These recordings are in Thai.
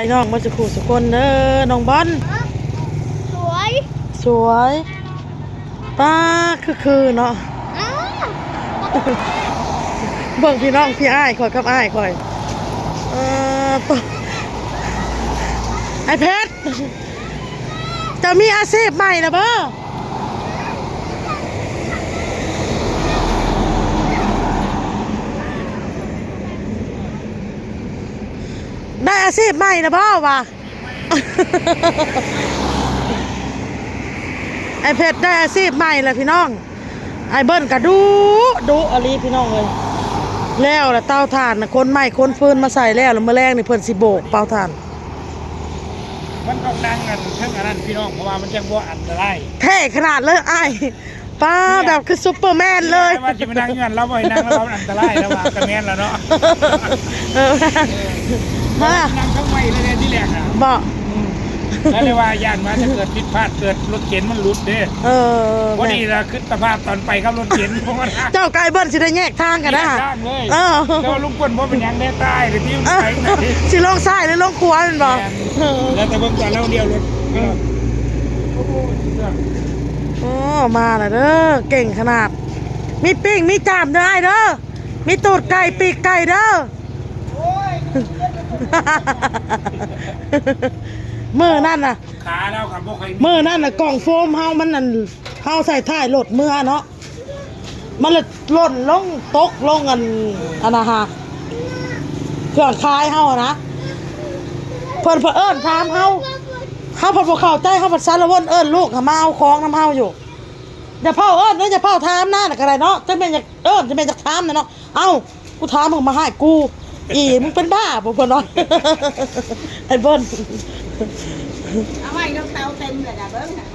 ไอ้น้องมาจะขู่สุคนเด้อน้องบอลสวยสวยป้าคือเนาะเบิ่งพี่น้องพี่อ้ายคอยกับอ้ายคอยไอ้เพชรจะมีอาชีพใหม่นะเบ้อได้อาชีพใหม่นะพ่อวะไอเพชรได้อาชีพใหม่แล้วพี่น้องไอเบิ้ลก็ดูอะไรพี่น้องเลยแล้วละเตาถ่านนะคนใหม่คนฟืนมาใส่แล้วเมื่อแรกนี่เพิ่นสิโบกเตาถ่านมันต้องนั่งกันเท่านั้นพี่น้องเพราะว่ามันจะบ่อันตรายเท่ขนาดเลยไอป้าแบบคือซุปเปอร์แมนเลยว่าจะไปนั่งเงินเราบ่อยนั่งแล้วเราอันตรายแล้วว่ากระแมนแล้วเนาะนั่งข้างในเลยที่แรกอ่ะบอกแล้วเลยว่าย่านมาจะเกิดผิดพลาดเกิดรถเข็นมันหลุดเด้วันนี้เราขึ้นสภาพตอนไปครับรถเข็นเจ้าไก่เบิ้ลสิได้แยกทางกันนะทางเลยแล้วลุงพลบ่เป็นยังได้ใต้หรือที่ไหนสิลงซ้ายหรือลงขวาเป็นบ่แล้วแต่เบิ่งก่อนแล้วเดียวรถโอ้มาแล้วเด้อเก่งขนาดมีปิ้งมีจามได้เด้อมีตูดไก่ปีกไก่เด้อมือนั่นน่ะขาแล้วครับบ่ค่อยมือนั่นน่ะกล่องโฟมเฮามันนั่นเฮาใส่ท้ายรถเมื่อเนาะมันเลยหล่นลงตกลงกันอันน่ะฮะเครื่องคายเฮานะเพิ่นเอิ้นถามเฮาเพิ่นบ่เข้าใจเฮาเพิ่นสารวนเอิ้นลูกมาเอาของนำเฮาอยู่อย่าเผาเอิ้นอย่าเผาถามหน้าน่ะก็ได้เนาะจังแม่นอยากเอิ้นจังแม่นอยากถามน่ะเนาะเอ้ากูถามมึงมาให้กูมึงเป็นบ้าบ่เพิ่นเนาะไอ้เบิ้ลเอาไว้ลูกเตาเต็มเลยนะเบิ้งน่ะ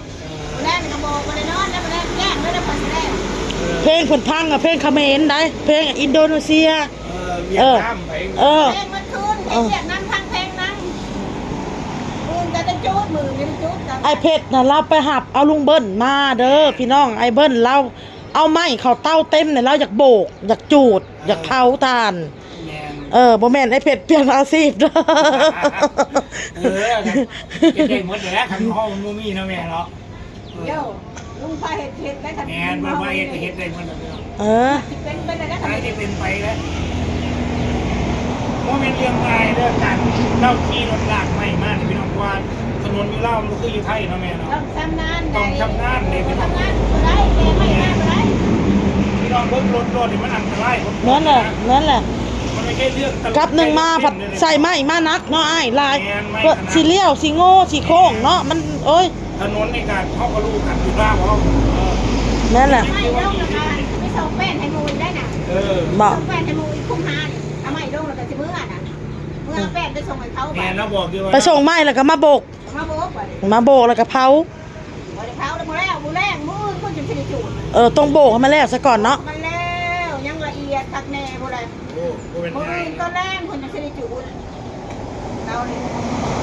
แรกกระบอกมาเลยนอนแล้วมาแรกแย่งด้วยนะพอสิแรกเพลงเพิ่นพังอ่ะเพลงเขมรได้เพลงอินโดนีเซียเพลงมันคืนเพลงนั่งพังเพลงนั่งมือจะจูดมือจะจูดไอ้เพชรน่ะเราไปหับเอาลุงเบิ้ลมาเด้อพี่น้องไอ้เบิ้ลเราเอาไม้เข้าเต้าเต็มเนี่ยเราอยากโบกอยากจูดอยากเผาทานบ่แม่นไอ้เพชรเปลี่ยนอาชีพเด้อเก่งหมดเลยนะคันห้องมูมี่นะแม่เนาะเดี๋ยวลุงพาเห็ดได้ทันแม่มาว่าเห็ดได้หมดเลยเป็นไปได้ใครที่เป็นไปแล้วโมเมนต์เรื่องง่ายเรื่องการเล่าขี่รถลากไม่มากพี่น้องว่าถนนมีเล่ามันคืออยู่ไทยนะแม่เนาะต้องชำนาญเลยพี่น้องทำงานอะไรแกไม่งานอะไรพี่น้องเบิ้งรถนี่มันอันตรายนั่นแหละกับหนึ่งมาผัดใส่ไม้มานักเนาะไอ้ลายสีเลี้ยวสีโง่สีโค้งเนาะมันเอ้ยถนนในการเข้ากับลูกกันอยู่บ้างเขานั่นแหละไม่ลงแล้วกันไม่ส่งแป้นให้มูได้น่ะบอกส่งแป้นให้มูคุ้มหาทำไมลงแล้วก็จะเมื่อน่ะเมื่อแป้นไปส่งให้เขาแม่เราบอกอยู่ว่าไปส่งไม้แล้วก็มาโบกแล้วก็เผาเผาแล้วมือแรกมือคนจะได้จูดต้องโบกให้มันแล้วซะก่อนเนาะมันแล้วยังละเอียดตักแน่บ่ได้มือก็แรงคนจะได้จูดเราเนี่ย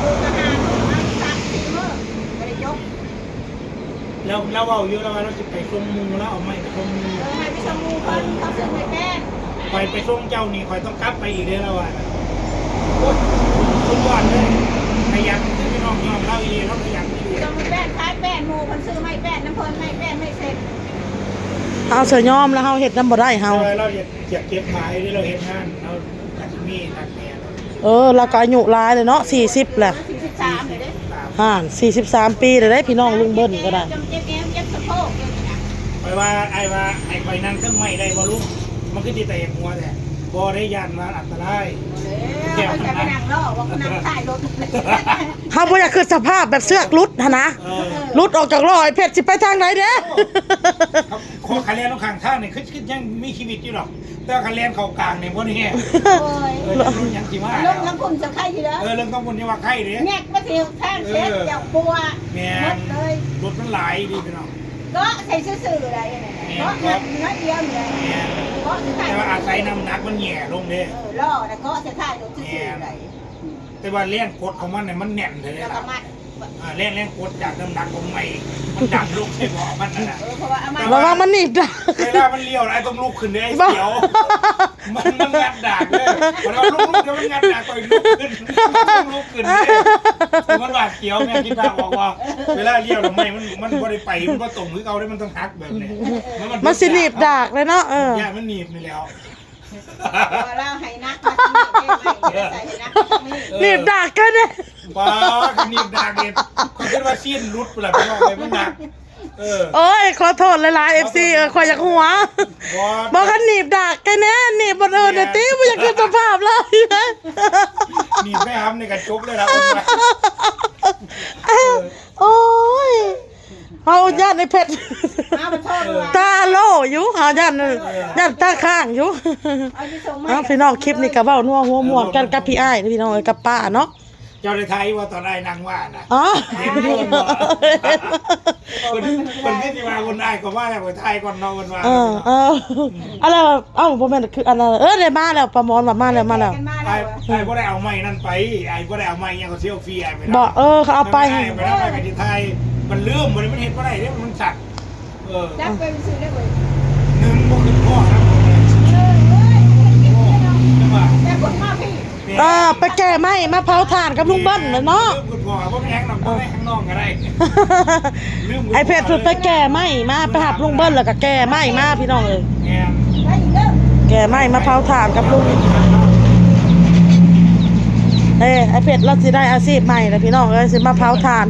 ดูกระหายมา3-4มื้อก็ได้ยกเราเอาอยู่แล้วเราจะไปส่งมูแล้วเอาไม่ไปส่งมูให้ไปส่งมูคนเขาซื้อไปแป้งไปส่งเจ้านี่คอยต้องกลับไปอีกเด้อแล้วอ่ะโอ้ยทุกวันเลยขยันที่พี่น้องยอมเล่าอีเขาขยันที่ส่งแป้งขายแป้งมูคนซื้อไม่แป้งน้ำเพลินไม่แป้งไม่เสร็จเอาเสือยอมแล้วเฮาเฮ็ดน้ำบ่ได้เฮาเราอยากเก็บขายที่เราเฮ็ดงานเราตัดมีตัดแม่แล้วก็อายุหลายเลยเนาะ40แหละ43เลยเด้43ปีเลยได้พี่น้องลุงเบิ้ลก็ได้ไปว่าไอ้ไปนั่งเครื่องไม่ได้บ่ลุงมันคือสิแตกหัวแต่บ่ได้ยานว่าอันตรายแก้วจะไปนั่งรอว่านั่งท้ายรถเฮาบ่อยากคือสภาพแบบเสือกรุดหั่นนะรุดออกจากล้อไอ้เพชรสิไปทางไหนเด้ขอคันแล่นลงข้างทางนี่คือยังมีชีวิตอยู่หรอกแต่คันแล่นเข้ากลางนี่บ่นี่แฮะยังสิว่าลงทั้งคนจะไข้อยู่แล้วเรื่องต้องคนที่ว่าไข้เด้แยกมาสิทางเช็ดเจ้าปัวแม่เลยรถมันหลายดีพี่น้องก็ใส่ซื่อๆอะไรเนี่ยก็เงินน้อยเดียวเนี่ยก็จะถ่ายแต่ว่าอาศัยน้ำหนักมันแย่ลงเด้ล่อแล้วก็จะถ่ายรถซื่อๆอะไรแต่ว่าแรงกดของมันเนี่ยมันแน่นเลยล่ะแรงกดจากน้ำหนักของไม่มันดันลุกใช่บ่มันน่ะระวังมันหนีบเวลามันเลี้ยวอะไรต้องลุกขึ้นเลยเสียว มันงัดดากเลยมันเอาลูกๆเดี๋ยวมันงัดดากก่อยลุกขึ้นเลยแต่มันหวาดเสียวแม่คิดว่าบอกว่าเวลาเลี้ยวหรือไม่มันบ่ได้ไปมันก็ตรงคือเอาได้มันต้องหักแบบนี้ มันสิหนีบดากเลยเนาะย่ามันหนีบไปแล้ว เราให้นักมาที่นี่ใส่ให้นักนี่ หนีบดากกันเนี่ย ป้าหนีบดากเนี่ยเขาคิดว่าชิ้นรุดไปแล้วพี่น้องเลยมันหนักโอ้ยขอโทษหลายๆ FC ขอยอยากหัวบอกกันหนีบดากกันแน่หนีบบนเเนี่ยตีไม่อยากเป็นสภาพเลยหนีบไม่ห้ามในกระจกเลยนะโอ้ยเอาญาติในเพชรตาโลอยู่เอาญาติตาข้างอยู่พี่น้องคลิปนี้กับเบ้านัวหัวม่วนกันกับพี่อ้ายพี่น้องกับป้าเนาะเจ้าในไทยว่าตอนได้นางว่านะเห็นคนที่มาคนได้ก็ว่าคนไทยก่อนนอนคนว่าอะไรผมเป็นคืออันนั้นได้มาแล้วประมอนมาแล้วไอ้ก็ได้เอาไม้นั่นไปไอ้ก็ได้เอาไม้ยังเขาเที่ยวฟรีไอ้ไปบอกเขาเอาไปไปแล้วไปที่ไทยมันลืมมันเห็นว่าไรเนี่ยมันสักจับไปซื้อได้เลยหนึ่งพวกขึ้นพ่อนะแต่คนมาพี่ไปแก่ไม้มาเผาถ่านกับลุงเบิ้ลเนาะไอเพชรสุดไปแก่ไม้มาไปหับลุงเบิ้ลแล้วก็แก่ไม้มาพี่น้องเลยแก่ไม้มาเผาถ่านกับลุงไอเพชรเราสิได้อาชีพใหม่เลยพี่น้องเลยสิมาเผาถ่าน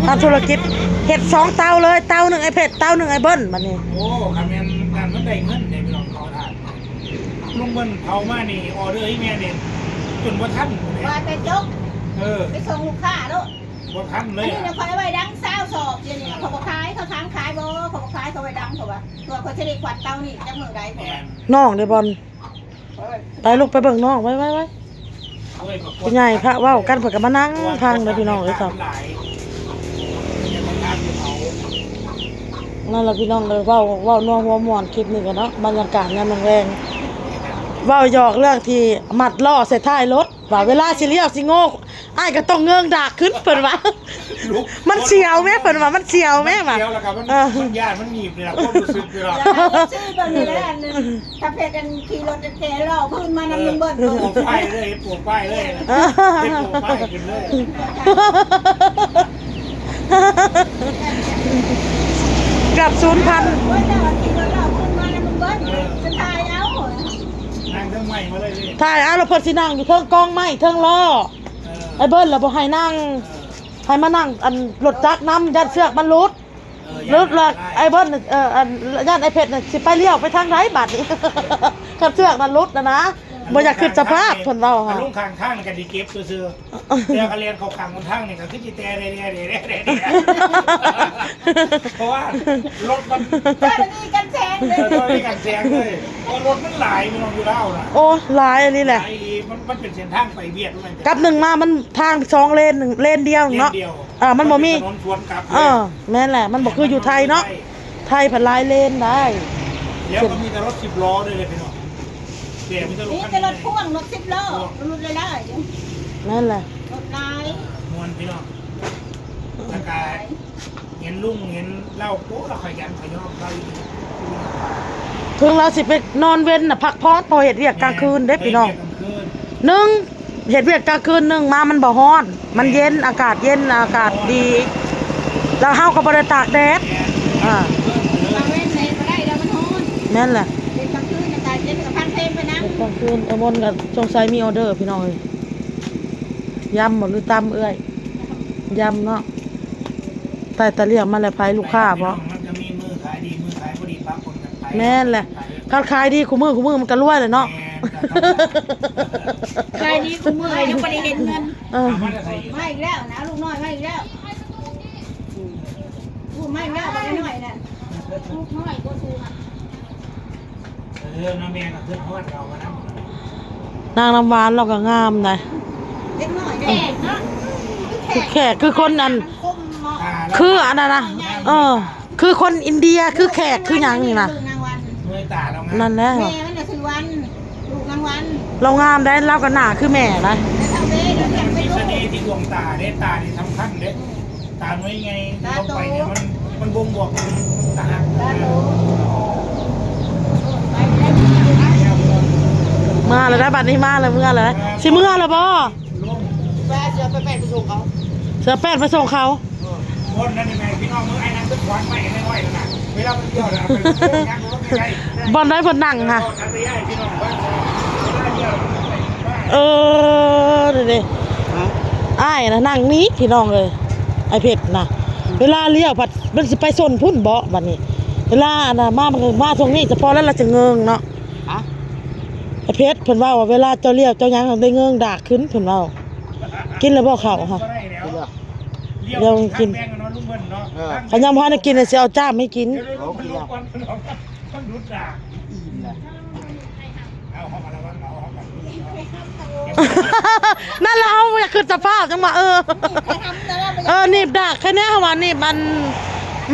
ทำธุรกิจเห็ด2 เตาเลยเตาหนึ่งไอเพชรเตาหนึ่งไอเบิ้ลมันนี่โอ้คำนั้นการมันได้เงินเนี่ยพี่น้องเผาถ่านลุงเบิ้ลเผามานี่ออเดอร์ให้แม่เนี่ยจนบ่ทันว่าแต่จกไปส่งลูกค้าแล้วบ่ทันเลยนี่เนี่ยเขาไปดังเศร้าสอบอย่างนี้เขาบอกขายเขาค้างขายบ่เขาบอกขายเขาไปดังเขาว่าตัวเขาจะได้ขวัญเตานี่จะมือใดน้องเดี๋ยวบอลไปลูกไปเบิ่งน้องไว้พี่ใหญ่พระว่าวกันเผื่อกันมานั่งทางเลยพี่น้องเลยครับนั่นแหละพี่น้องเลยว่าวนัวหัวหมอนคลิปนี้กันเนาะบรรยากาศงานแรงว่าหยอกเรื่องที่มัดล่อใส่ท้ายรถว่าเวลาสิเลี้ยวสิโง่อ้ายก็ต้องเงื้องดากขึ้นเปิ่นว่ามันเสียวแม่เปิ่นว่ามันเสียวแม่ว่ะเสียวแล้วครับมันยากมันหนีบเลยนะความรู้สึกเลยล่ะชื่อตัวนี้แล้วอันนึงถ้าเพชรกันขี่รถจะแก่ล่อพื้นมานำลุงเบิ้ลปวดป้ายเลยปวดป้ายเลยปวดป้ายกินเลยกับ0,000ว่าจะขี่รถล่อพื้นมานำลุงเบิ้ลจะตายเอานั่งเทิงไม้มาเลยถ่ายแล้วเพิ่นสินั่งอยู่เทิงกองไม้เทิงล้อไอ้เบิ้ลแล้วบ่ให้นั่งให้มานั่งอันรถจักรนำยัดเสือกมันรุดละไอ้เบิ้ลอันยัดไอ้เพชรน่ะสิไปเลี้ยวไปทางไหนบัดนี้กับเสือกมันรุดนะบ่อยากขึ้นสภาพเพิ่นเว้าค่ะลุงข้างทางก็ดิเก็บซื่อๆแล้วก็เรียนเขาข้างบนทางนี่ก็คือสิแต่เเพราะว่ารถมันมีกันแซงเลยมีกันแซงเลยเพราะรถมันหลายมันอยู่แล้วนะโอ้หลายอันนี้แหละมันเป็นเส้นทางไปเวียดมันกับ1มามันทาง2 เลน1 เลนเดียวเนาะมันบ่มีถนนสวนกลับแม่นแหละมันบ่คืออยู่ไทยเนาะไทยผันหลายเลนได้แล้วก็มีแต่รถ10 ล้อด้วยเลยพี่น้องนี่จะรถพ่วงรถ10 ล้อรถเลยได้นั่นแหละรถลายมวนพี่น้องตะกายเห็นลุงเห็นเล่าโป๊ะเราขยันขย่อเราถึงเราสิไปนอนเว้นน่ะพักพอดพอเฮ็ดเวียกกลางคืนเด้พี่น้อง1เฮ็ดเวียกกลางคืน1มามันบ่ร้อนมันเย็นอากาศเย็นอากาศดีแล้วเฮาก็บ่ได้ตากแดดเว้นเลยบ่ได้แล้วมันร้อนนั่นแหละกลางคืนอากาศเย็นกับพันเพลงไปนะกลางคืนมนกับจงไซมีออเดอร์พี่น้องยำหมดหรือตำยำเนาะแต่ตะเลียงมาแล้วไผลูกค้าบ่มันจะมีมือขายดีมือขายบ่ดีปะคนกันไปแม่นแหละการขายดีคู่มือมันก็รวยเลยเนาะขายดีคู่มือยังบ่ได้เห็นเงินไม่อีกแล้วนะลูกน้อยไม่อีกแล้วลูกไม่อีกแล้วบ่ได้น้อยนั่นลูกน้อยก็ซื้อน้ำแม่ก็ขึ้นฮอดเรามานางน้ำหวานเราก็งามนะเล็กน้อยแขกเนาะแขกคือคนนั้นคืออันนั้นนะคือคนอินเดียคือแขกคือหยังนี่นะนั่นแหละแม่มันน่ะคือวันลูกนางวันเรางามได้เราก็หน้าคือแม่นะมีเสน่ห์ที่ดวงตาเด้ตาที่สำคัญเด้ตาน้อยไงลงไปเนี่ยมันบ่งบอกตาหัก มาแล้วได้บัดนี้มาแล้วเมื่อแล้วสิเมื่อแล้วบ่ แม่เสือไปแปะไปส่งเขา เสือแปดมาส่งเขา คนนั่นยังไงพี่น้องมือไอ้นั่นก็ควันไม่ไม่ไหวนะเวลามันเที่ยวนะไปยังรถไม่ได้ บอลได้เพิ่นนั่งค่ะ ทำไปได้พี่น้องบ้านเที่ยว เออเด้อ้ายนะนั่งนี้พี่น้องเลยไอ้เพชรน่ะเวลาเลี้ยวผัดมันสิไปส้นพุ่นเบาะบัดนี้เวลาน่ะมามันมาตรงนี้เฉพาะแล้วเราจะเงิงเนาะไอ้เพชรเพิ่นว่าเวลาเจ้าเลี้ยวเจ้ายังได้เงิงดากขึ้นเพิ่นว่ากินแล้วบ่เข้าค่ะเดี๋ยวกินเขายังพอได้กินเลยสิเอาจ้ามให้กิน ต้องดูดาเอาเข้ามาแล้วว่าเอา นั่นเราอยากขึ้นสภาพจังมาหนีบดักแค่นี้เขาว่าหนีบมัน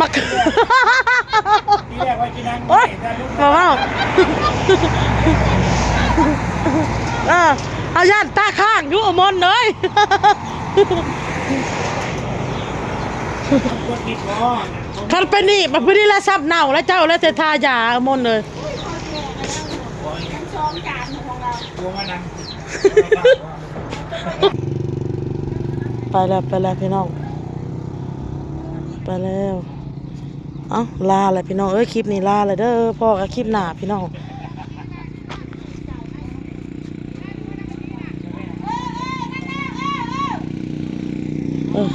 มัก ที่แรกว่ากินนั่ง โอ๊ยมาว่าเอาย่านตาข้างอยู่อมนเลย ปวดติดคอ คันไปนี่มันไปนี่แล้วซับเน่าแล้วเจ้าแล้วจะทายาอมนเลย ซ้อมการของเรา ตัวมันนั่ง ไปแล้วพี่น้องไปแล้วเอ้าลาเลยพี่น้องคลิปนี้ลาเลยเด้อพ่อกับคลิปหน้าพี่น้องเออ